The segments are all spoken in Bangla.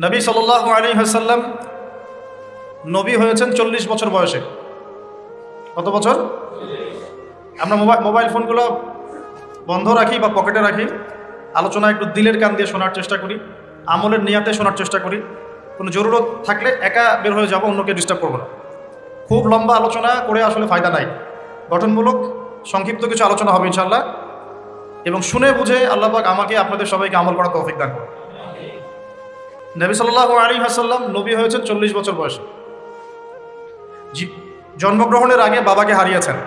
নবী সাল্লাল্লাহু আলাইহি ওয়াসাল্লাম নবী হয়েছেন 40 বছর বয়সে। কত বছর? আমরা মোবাইল ফোনগুলো বন্ধ রাখি বা পকেটে রাখি, আলোচনা একটু দিলের কান দিয়ে শোনার চেষ্টা করি, আমলের নিয়াতে শোনার চেষ্টা করি। কোনো জরুরত থাকলে একা বের হয়ে যাব, অন্যকে ডিস্টার্ব করবো না। খুব লম্বা আলোচনা করে আসলে ফায়দা নাই। গঠনমূলক সংক্ষিপ্ত কিছু আলোচনা হবে ইনশাআল্লাহ, এবং শুনে বুঝে আল্লাহ পাক আমাকে আপনাদের সবাইকে আমল করার তৌফিক দান করুন। নবী সাল্লাল্লাহু আলাইহি ওয়াসাল্লাম নবী হয়েছেন 40 বছর বয়সে। জন্মগ্রহণের আগে বাবাকে হারিয়েছেন,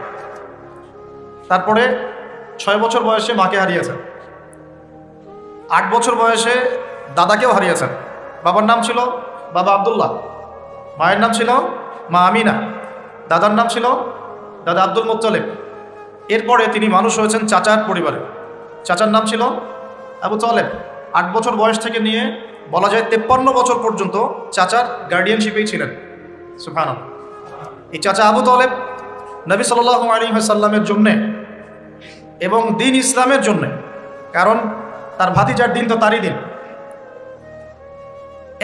তারপরে 6 বছর বয়সে মাকে হারিয়েছেন, 8 বছর বয়সে দাদাকেও হারিয়েছেন। বাবার নাম ছিল বাবা আব্দুল্লাহ, মায়ের নাম ছিল মা আমিনা, দাদার নাম ছিল দাদা আব্দুল মুত্তালিব। এরপরে তিনি মানুষ হয়েছেন চাচার পরিবারে, চাচার নাম ছিল আবু তালেব। 8 বছর বয়স থেকে নিয়ে বলা যায় 53 বছর পর্যন্ত চাচার গার্ডিয়ানশিপেই ছিলেন। সুবহানাল্লাহ। এই চাচা আবু তালেব নবী সাল্লাল্লাহু আলাইহি ওয়াসাল্লামের জন্যে এবং দিন ইসলামের জন্যে, কারণ তার ভাতিজার দিন তো তারই দিন,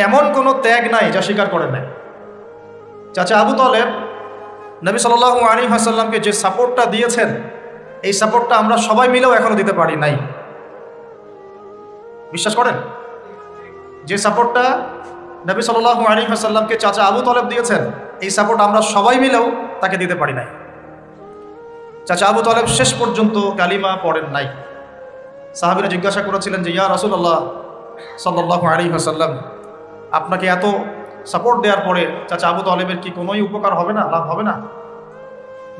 এমন কোনো ত্যাগ নাই যা স্বীকার করেন নাই। চাচা আবু তালেব নবী সাল্লাল্লাহু আলাইহি ওয়াসাল্লামকে যে সাপোর্টটা দিয়েছেন, এই সাপোর্টটা আমরা সবাই মিলেও এখনো দিতে পারি নাই। বিশ্বাস করেন? যে সাপোর্টটা নবী সাল্লাল্লাহু আলাইহি ওয়াসাল্লামকে চাচা আবু তালেব দিয়েছেন, এই সাপোর্ট আমরা সবাই মিলেও তাকে দিতে পারি নাই। চাচা আবু তালেব শেষ পর্যন্ত কালিমা পড়েন নাই। সাহাবীরা জিজ্ঞাসা করেছিলেন যে, ইয়া রাসূলুল্লাহ সাল্লাল্লাহু আলাইহি ওয়াসাল্লাম, আপনাকে এত সাপোর্ট দেওয়ার পরে চাচা আবু তালেবের কি কোনোই উপকার হবে না, লাভ হবে না?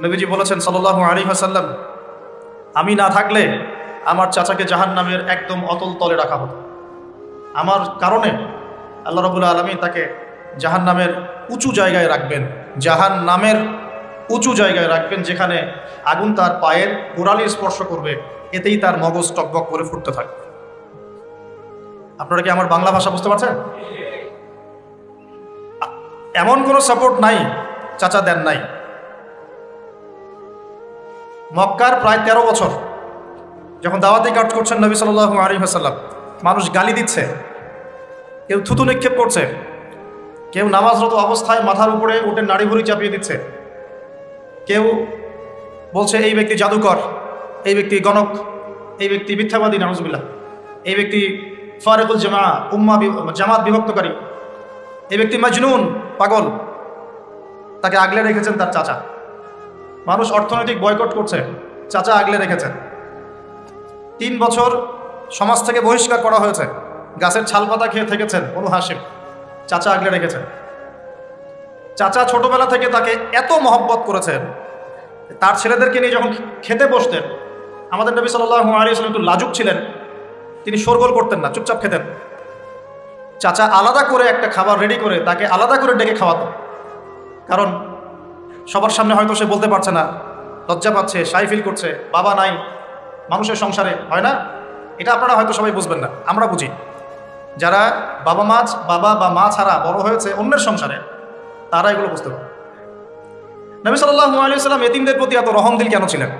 নবীজি বলেছেন সাল্লাল্লাহু আলাইহি ওয়াসাল্লাম, আমি না থাকলে আমার চাচাকে জাহান্নামের একদম অতল তলে রাখা হতো। আমার কারণে আল্লাহ রাব্বুল আলামিন তাকে জাহান্নামের উঁচু জায়গায় রাখবেন, জাহান্নামের উঁচু জায়গায় রাখবেন, যেখানে আগুন তার পায়ের গোড়ালি স্পর্শ করবে, এতেই তার মগজ টকবক করে ফুটতে থাকবে। আপনারা কি আমার বাংলা ভাষা বুঝতে পারছেন? এমন কোনো সাপোর্ট নাই চাচা দেন নাই। মক্কার প্রায় 13 বছর যখন দাওয়াতি কাজ করছেন নবী সাল্লাল্লাহু আলাইহি ওয়াসাল্লাম, মানুষ গালি দিচ্ছে, কেউ থুতু নিক্ষেপ করছে, কেউ নামাজরত অবস্থায় মাথার উপরে উঠে নাড়ি ভুড়ি চাপিয়ে দিচ্ছে, কেউ বলছে এই ব্যক্তি জাদুকর, এই ব্যক্তি গণক, এই ব্যক্তি মিথ্যাবাদী, নাউজুবিল্লাহ, এই ব্যক্তি ফারিকুল জামাত বিভক্তকারী, এই ব্যক্তি মাজনুন, পাগল। তাকে আগলে রেখেছেন তার চাচা। মানুষ অর্থনৈতিক বয়কট করছে, চাচা আগলে রেখেছেন। 3 বছর সমাজ থেকে বহিষ্কার করা হয়েছে, গাছের ছালপাতা খেয়ে থেকেছেন বনু হাশিম, চাচা আগলে রেখেছেন। চাচা ছোটবেলা থেকে তাকে এত মহব্বত করেছেন, তার ছেলেদেরকে নিয়ে যখন খেতে বসতেন, আমাদের নবী সাল্লাল্লাহু আলাইহি ওয়াসাল্লাম একটু লাজুক ছিলেন, তিনি শোরগোল করতেন না, চুপচাপ খেতেন। চাচা আলাদা করে একটা খাবার রেডি করে তাকে আলাদা করে ডেকে খাওয়াতো, কারণ সবার সামনে হয়তো সে বলতে পারছে না, লজ্জা পাচ্ছে, শাই ফিল করছে, বাবা নাই মানুষের সংসারে, হয় না? এটা আপনারা হয়তো সবাই বুঝবেন না, আমরা বুঝি। যারা বাবা বা মা ছাড়া বড় হয়েছে অন্যের সংসারে, তারা এগুলো বুঝতে পারে। নবী সাল্লাল্লাহু আলাইহি ওয়াসাল্লাম এতিমদের প্রতি এত রহমদিল কেন ছিলেন?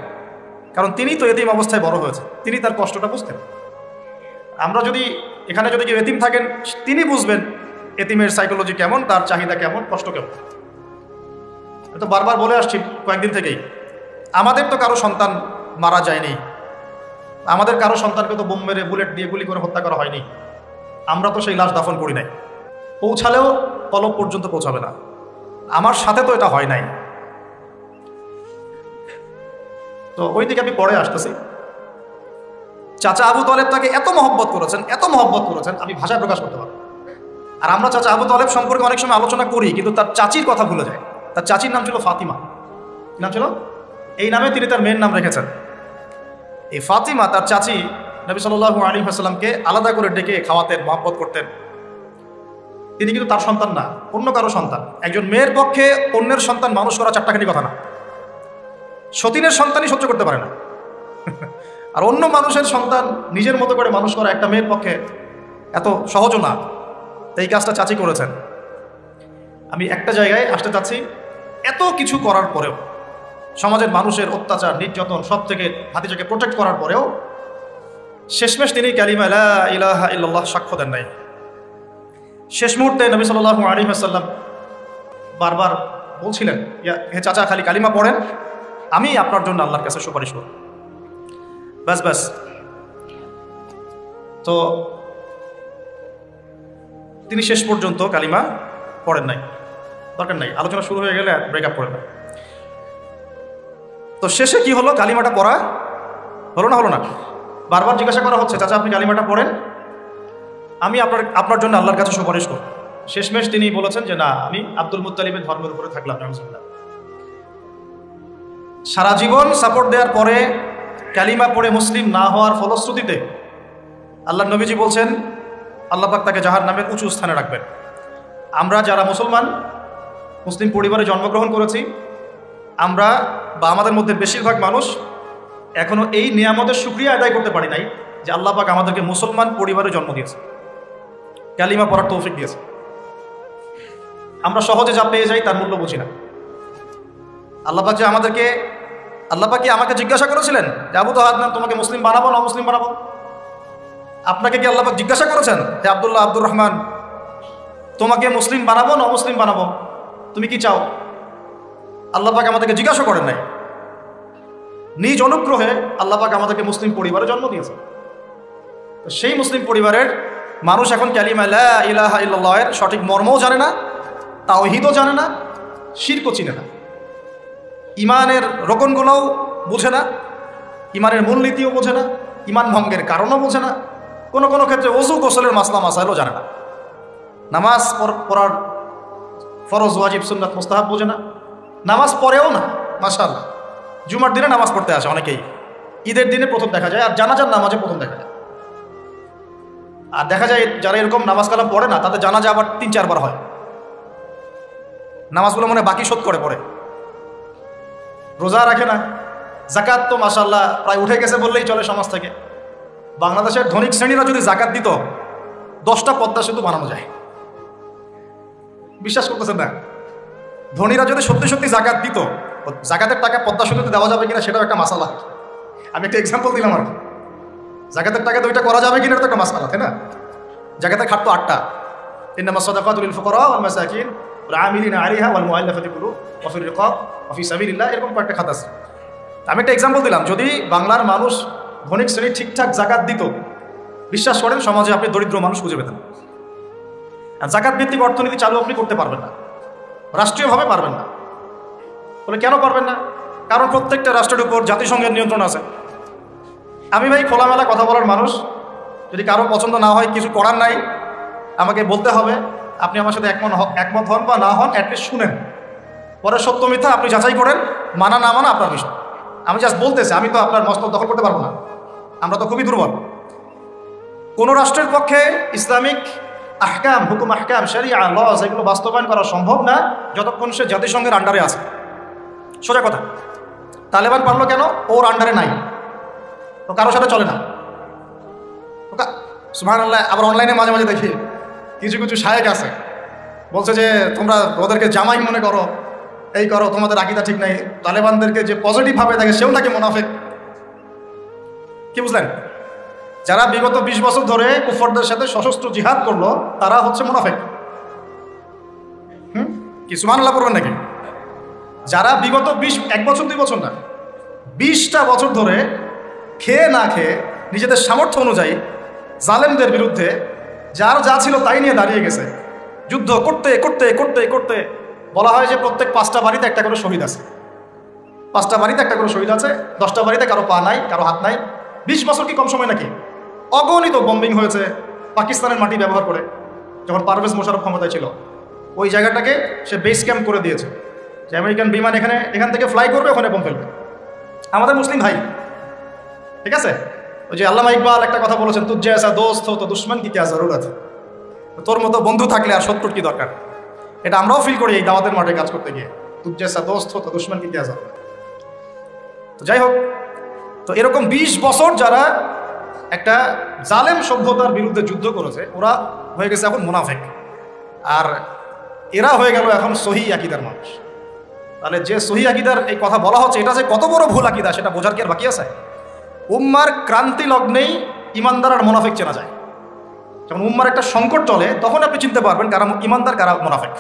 কারণ তিনি তো এতিম অবস্থায় বড় হয়েছে, তিনি তার কষ্টটা বুঝতেন। আমরা যদি এখানে যদি কেউ এতিম থাকেন, তিনি বুঝবেন এতিমের সাইকোলজি কেমন, তার চাহিদা কেমন, কষ্ট কেমন। তো বারবার বলে আসছি কয়েকদিন থেকেই, আমাদের তো কারো সন্তান মারা যায়নি, আমাদের কারো সন্তানকে তো বোম মেরে বুলেট দিয়ে গুলি করে হত্যা করা হয়নি, আমরা তো সেই লাশ দাফন করি নাই, পৌঁছালেও কলব পর্যন্ত পৌঁছাবে না। আমার সাথে তো এটা হয় নাই। তো ওই দিকে আমি পরে আসতেছি। চাচা আবু তালেব তাকে এত মহব্বত করেছেন, আমি ভাষায় প্রকাশ করতে পারবো। আর আমরা চাচা আবু তালেব সম্পর্কে অনেক সময় আলোচনা করি, কিন্তু তার চাচির কথা ভুলে যায়। তার চাচির নাম ছিল ফাতিমা। কি নাম ছিল? এই নামে তিনি তার মেয়ের নাম রেখেছেন। এই ফাতিমা, তার চাচি, নবী সাল্লাল্লাহু আলাইহি ওয়াসাল্লামকে আলাদা করে ডেকে খাওয়াতেন, মহব্বত করতেন। তিনি কিন্তু তার সন্তান না, অন্য কারো সন্তান। একজন মেয়ের পক্ষে অন্যের সন্তান মানুষ করা চারটাখানি কথা না। সতীনের সন্তানই সহ্য করতে পারে না, আর অন্য মানুষের সন্তান নিজের মতো করে মানুষ করা একটা মেয়ের পক্ষে এত সহজও না। এই কাজটা চাচি করেছেন। আমি একটা জায়গায় আসতে চাচ্ছি, এত কিছু করার পরেও, সমাজের মানুষের অত্যাচার, নির্যাতন সব থেকে ভাতিজাকে প্রোটেক্ট করার পরেও শেষমেশ তিনি কালিমা লা ইলাহা ইল্লাল্লাহ সাক্ষ্য দেন নাই। শেষ মুহূর্তে নবী সাল্লাল্লাহু আলাইহি ওয়াসাল্লাম বারবার বলছিলেন, হে চাচা, খালি কালিমা পড়েন, আমি আপনার জন্য আল্লাহর কাছে সুপারিশ করব। ব্যাস ব্যাস। তো তিনি শেষ পর্যন্ত কালিমা পড়েন নাই, দরকার নাই, আলোচনা শুরু হয়ে গেলে ব্রেকআপ করে না। তো শেষে কি হলো, কালিমাটা পড়া হলো না। বারবার জিজ্ঞাসা করা হচ্ছে, চাচা আপনি কালিমাটা পড়েন, আমি আপনার জন্য আল্লাহর কাছে সুপারিশ করব। শেষমেশ তিনি বলেছেন যে না, আমি আব্দুল মুত্তালিবের ধর্মের উপরে থাকলাম। সারা জীবন সাপোর্ট দেওয়ার পরে কালিমা পড়ে মুসলিম না হওয়ার ফলশ্রুতিতে আল্লাহ নবীজি বলছেন আল্লাহ পাক তাকে জাহান্নামের উঁচু স্থানে রাখবেন। আমরা যারা মুসলমান, মুসলিম পরিবারে জন্মগ্রহণ করেছি, আমরা বা আমাদের মধ্যে বেশিরভাগ মানুষ এখনো এই নিয়ামতের শুকরিয়া আদায় করতে পারি নাই যে আল্লাহ পাক আমাদেরকে মুসলমান পরিবারে জন্ম দিয়েছে, কালিমা পড়ার তৌফিক দিয়েছে। আমরা সহজে যা পেয়ে যাই তার মূল্য বুঝি না। আল্লাহ পাক যে আল্লাহ পাক কি আমাকে জিজ্ঞাসা করেছিলেন যে আবু তাহাদ নাম তোমাকে মুসলিম বানাবো না মুসলিম বানাবো? আপনাকে কি আল্লাহ পাক জিজ্ঞাসা করেছেন যে আব্দুল্লাহ আব্দুর রহমান তোমাকে মুসলিম বানাবো না মুসলিম বানাবো, তুমি কি চাও? আল্লাহ পাক আমাদেরকে জিজ্ঞাসা করেন নাই। নিজ অনুগ্রহে আল্লাহ পাক আমাদেরকে মুসলিম পরিবারে জন্ম দিয়েছে। সেই মুসলিম পরিবারের মানুষ এখন কালিমা লা ইলাহা ইল্লাল্লাহের সঠিক মর্মও জানে না, তাওহীদও জানে না, শিরকও চিনে না, ইমানের রোকনগুলোও বোঝে না, ইমানের মূলনীতিও বোঝে না, ইমান ভঙ্গের কারণও বোঝে না, কোনো কোনো ক্ষেত্রে ওযু গোসলের মাসলা মাসাইলও জানে না, নামাজ পড়ার ফরজ ওয়াজিব সুন্নাত মুস্তাহাব বোঝে না, নামাজ পড়েও না। মাশাআল্লাহ, জুমার দিনে নামাজ পড়তে আসে অনেকেই, ঈদের দিনে প্রথম দেখা যায়, আর জানাজার নামাজে প্রথম দেখা যায়। আর দেখা যায় যারা এরকম নামাজ কালাম পড়ে না তাদের জানাজা আবার 3-4 বার হয়। নামাজগুলো মনে বাকি শোধ করে পড়ে, রোজা রাখে না, জাকাত তো মাশাআল্লাহ প্রায় উঠে গেছে বললেই চলে সমাজ থেকে। বাংলাদেশের ধনিক শ্রেণীরা যদি জাকাত দিত 10টা পদ্মা সেতু বানানো যায়। বিশ্বাস করতেছেন না? ধনীরা যদি সত্যি সত্যি জাকাত দিত, জাকাতের টাকা পদ্মা সেতুতে দেওয়া যাবে কিনা সেটাও একটা মাসালা। আমি একটা এক্সাম্পল দিলাম আর কি। জাকাতের টাকা দুইটা করা যাবে কিনা এটা তো একটা মাসালা, তাই না? জাকাতের খাত তো 8টা, ইন্নামাস সাদাকাতু লিল ফুকারা ওয়াল মাসাকিন ওয়াল আমিলিনা আলাইহা ওয়াল মুআল্লাফাতি কুলুব ওয়া ফির রিকাব ওয়া ফি সাবিলিল্লাহ, এরকম কয়েকটা খাত আছে। আমি একটা এক্সাম্পল দিলাম। যদি বাংলার মানুষ ধনিক শ্রেণী ঠিকঠাক জাকাত দিত, বিশ্বাস করেন সমাজে আপনি দরিদ্র মানুষ খুঁজে পেতেন। আর জাকাত ভিত্তিক অর্থনীতি চালু আপনি করতে পারবেন না, রাষ্ট্রীয়ভাবে পারবেন না। বলে কেন পারবেন না? কারণ প্রত্যেকটা রাষ্ট্রের উপর জাতিসংঘের নিয়ন্ত্রণ আছে। আমি ভাই খোলামেলা কথা বলার মানুষ, যদি কারো পছন্দ না হয় কিছু করার নাই, আমাকে বলতে হবে। আপনি আমার সাথে একমত হন বা না হন, অ্যাটলিস্ট শুনেন, পরে সত্য মিথ্যা আপনি যাচাই করেন, মানা না মানা আপনার বিষয়। আমি জাস্ট বলতেছি, আমি তো আপনার মস্তক দখল করতে পারবো না, আমরা তো খুবই দুর্বল। কোনো রাষ্ট্রের পক্ষে ইসলামিক আহকাম, হুকুম আহকাম, শরিয়া, লজ এগুলো বাস্তবায়ন করা সম্ভব না যতক্ষণ সে জাতিসংঘের আন্ডারে আছে। সোজা কথা। তালেবান পারলো কেন? ওর আন্ডারে নাই, ও কারোর সাথে চলে না। সুবহানাল্লাহ। আবার অনলাইনে মাঝে মাঝে দেখি কিছু কিছু শায়েখ আছে, বলছে যে তোমরা ওদেরকে জামাই মনে করো, এই করো, তোমাদের আকীদা ঠিক নাই। তালেবানদেরকে যে পজিটিভভাবে দেখে সেও নাকি মুনাফিক। কি বুঝলেন? যারা বিগত 20 বছর ধরে কুফরদের সাথে সশস্ত্র জিহাদ করলো তারা হচ্ছে মুনাফিক। কি সুবহানাল্লাহ পড়বেন নাকি? যারা বিগত 1 বছর 2 বছর না, 20টা বছর ধরে খেয়ে না খেয়ে নিজেদের সামর্থ্য অনুযায়ী জালেমদের বিরুদ্ধে যার যা ছিল তাই নিয়ে দাঁড়িয়ে গেছে, যুদ্ধ করতে করতে করতে করতে বলা হয় যে প্রত্যেক 5টা বাড়িতে একটা করে শহীদ আছে, 5টা বাড়িতে একটা করে শহীদ আছে, 10টা বাড়িতে কারো পা নাই, কারো হাত নাই। 20 বছর কি কম সময় নাকি? অগণিত বম্বিং হয়েছে পাকিস্তানের মাটি ব্যবহার করে। যখন পারভেজ মোশাররফ ক্ষমতায় ছিল, ওই জায়গাটাকে সে বেস ক্যাম্প করে দিয়েছে যে আমেরিকান বিমান এখান থেকে ফ্লাই করবে, ওখানে বোম ফেলবে। আমাদের মুসলিম ভাই, ঠিক আছে? ওই যে আল্লামা ইকবাল একটা কথা বলেছেন, তুঝ জৈসা দোস্ত হো তো দুশমন কি ক্যা জরুরত, তোর মতো বন্ধু থাকলে আর শত্রুর কি দরকার। এটা আমরাও ফিল করি এই দাওয়াতের মাঠে কাজ করতে গিয়ে, তুঝ জৈসা দোস্ত হো তো দুশমন কি ক্যা জরুরত। তো যাই হোক, তো এরকম 20 বছর যারা একটা জালেম সভ্যতার বিরুদ্ধে যুদ্ধ করেছে, ওরা হয়ে গেছে এখন মুনাফিক, আর এরা হয়ে গেল এখন সহি আকীদার মানুষ। তাহলে যে সহি আকীদার এই কথা বলা হচ্ছে, এটা যে কত বড় ভুল আকীদা সেটা বোঝার কি আর বাকি আছে? উম্মার ক্রান্তি লগ্নেই ইমানদার আর মুনাফিক চেনা যায়। যখন উম্মার একটা সংকট চলে তখন আপনি চিনতে পারবেন কারা ইমানদার কারা মুনাফিক।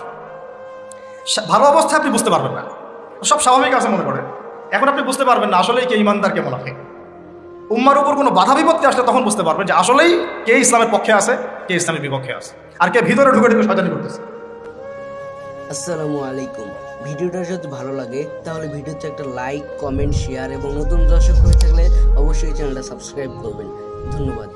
ভালো অবস্থায় আপনি বুঝতে পারবেন না, সব স্বাভাবিক আছে মনে করেন, এখন আপনি বুঝতে পারবেন না আসলেই কে ইমানদার কে মুনাফিক। উম্মার উপর কোনো বাধা বিপত্তি আসলে তখন বুঝতে পারবেন যে আসলেই কে ইসলামের পক্ষে আছে, কে ইসলামের বিপক্ষে আছে, আর কে ভিতরে ঢুকে ঢুকে শয়তানি করতেছে। আসসালামু আলাইকুম। ভিডিওটা যদি ভালো লাগে তাহলে ভিডিওতে একটা লাইক, কমেন্ট, শেয়ার এবং নতুন দর্শক হয়ে থাকলে অবশ্যই চ্যানেলটা সাবস্ক্রাইব করবেন। ধন্যবাদ।